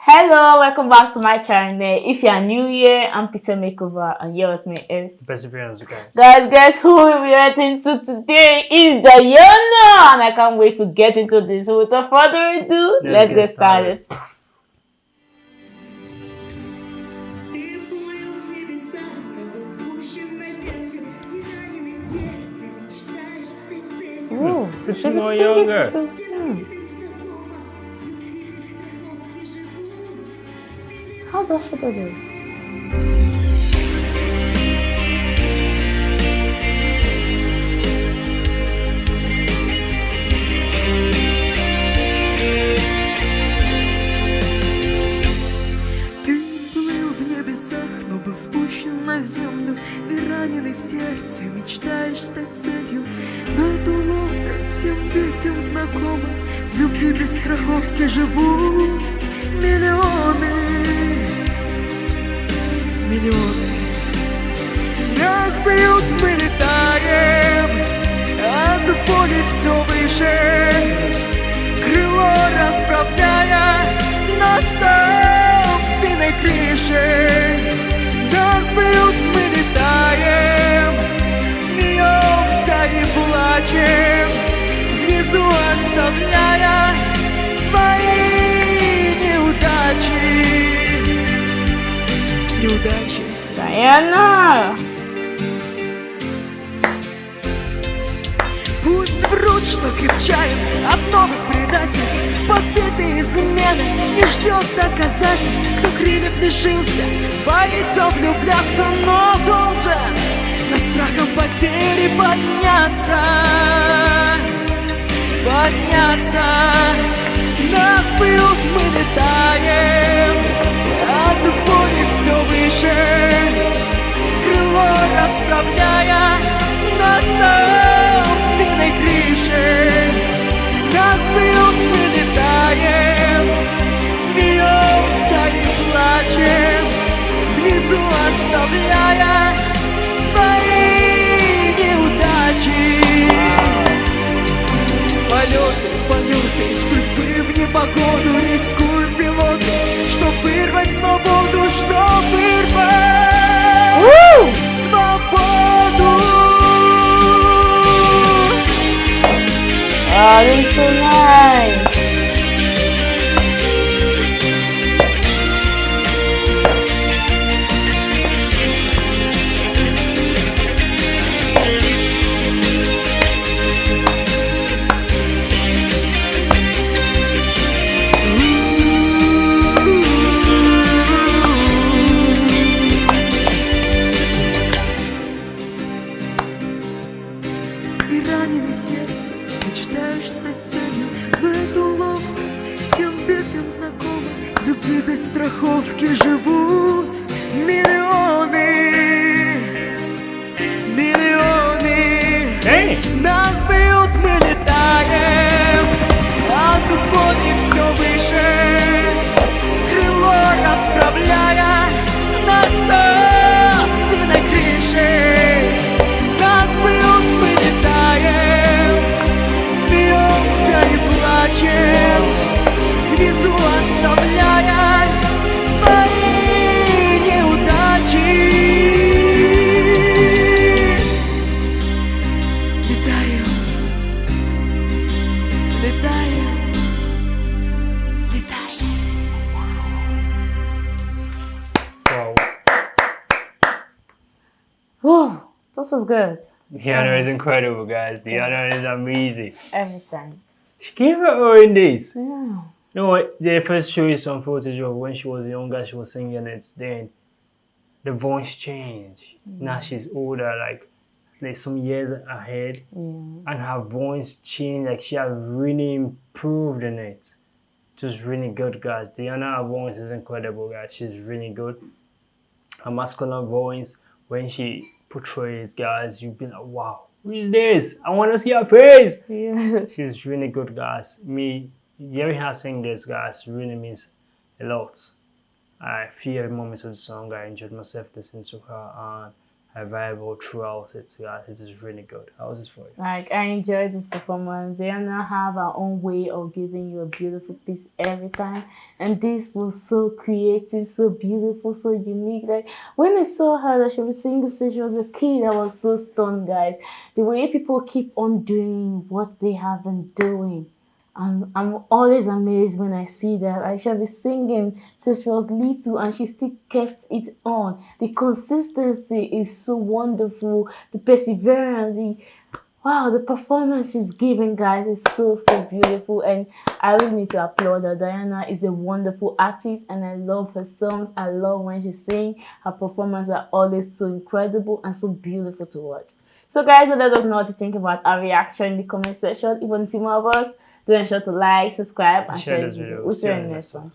Hello, welcome back to my channel. If you are new here, I'm Pizza Makeover and yours me is Best appearance, guys. Guess who we'll be reacting to today is Diana, and I can't wait to get into this. So without further ado, let's get started. Ooh, It's more younger. How does she do this? Ты плыл в небесах, но был спущен на землю, и раненый в сердце мечтаешь стать целью. Но это уловка всем битым знакома. В любви без страховки живут миллионы. Нас бьют, мы летаем, от боли все выше, крыло расправляя над собственной крышей. Нас бьют, мы летаем, смеемся и плачем, внизу оставляя свои неудачи. Diana! Пусть врут, что крепчаем от новых предательств. Подбитые измены не ждет доказательств. Кто крыльев лишился, боится влюбляться, но должен над страхом потери подняться. Нас бьют, мы летаем, от боли все выше, крыло расправляя над собственной крышей. Нас бьют, мы летаем, смеемся и плачем, внизу оставляя свои неудачи. Полеты судьбы в непогоду, рискуют пилоты, чтоб вырвать свободу, свободу. Oh, this is so nice. И раненый в сердце мечтаешь стать целью, но это уловка всем битым знакома. В любви без страховки живут миллионы. Hey! Нас бьют, мы летаем, от боли все выше, крыло расправляя над собственной крышей. Нас бьют, мы летаем, смеемся и плачем, внизу оставляя свои неудачи. Летаем. Wow. Whew, this is good. Diana is incredible, guys. Diana is amazing. Every time. She gave her all in this. Yeah. You know what? They first show you some footage of when she was younger, she was singing it. Then the voice changed. Now she's older, like some years ahead. Yeah. And her voice changed, like she has really improved in it. Just really good, guys. Diana, her voice is incredible, guys. She's really good. Her masculine voice, when she portrays, guys, you'll be like, wow, who is this? I want to see her face. Yeah. She's really good, guys. Me hearing her sing this, guys, really means a lot. I feel every moment of the song. I enjoyed myself listening to her, and viable throughout it. So it is really good. How was this for you? Like, I enjoyed this performance. Diana have her own way of giving you a beautiful piece every time, and this was so creative, so beautiful, so unique. Like, when I saw her that she was singing since she was a kid, I was so stunned, guys. The way people keep on doing what they have been doing. I'm always amazed when I see that. Like, she'll be singing since she was little and she still kept it on. The consistency is so wonderful. The perseverance, wow, the performance she's giving, guys, is so beautiful. And I really need to applaud her. Diana is a wonderful artist and I love her songs. I love when she sings. Her performances are always so incredible and so beautiful to watch. So guys, let us know what you think about our reaction in the comment section. If you want to see more of us, do ensure to like, subscribe, and share this video. We'll see you in the next one.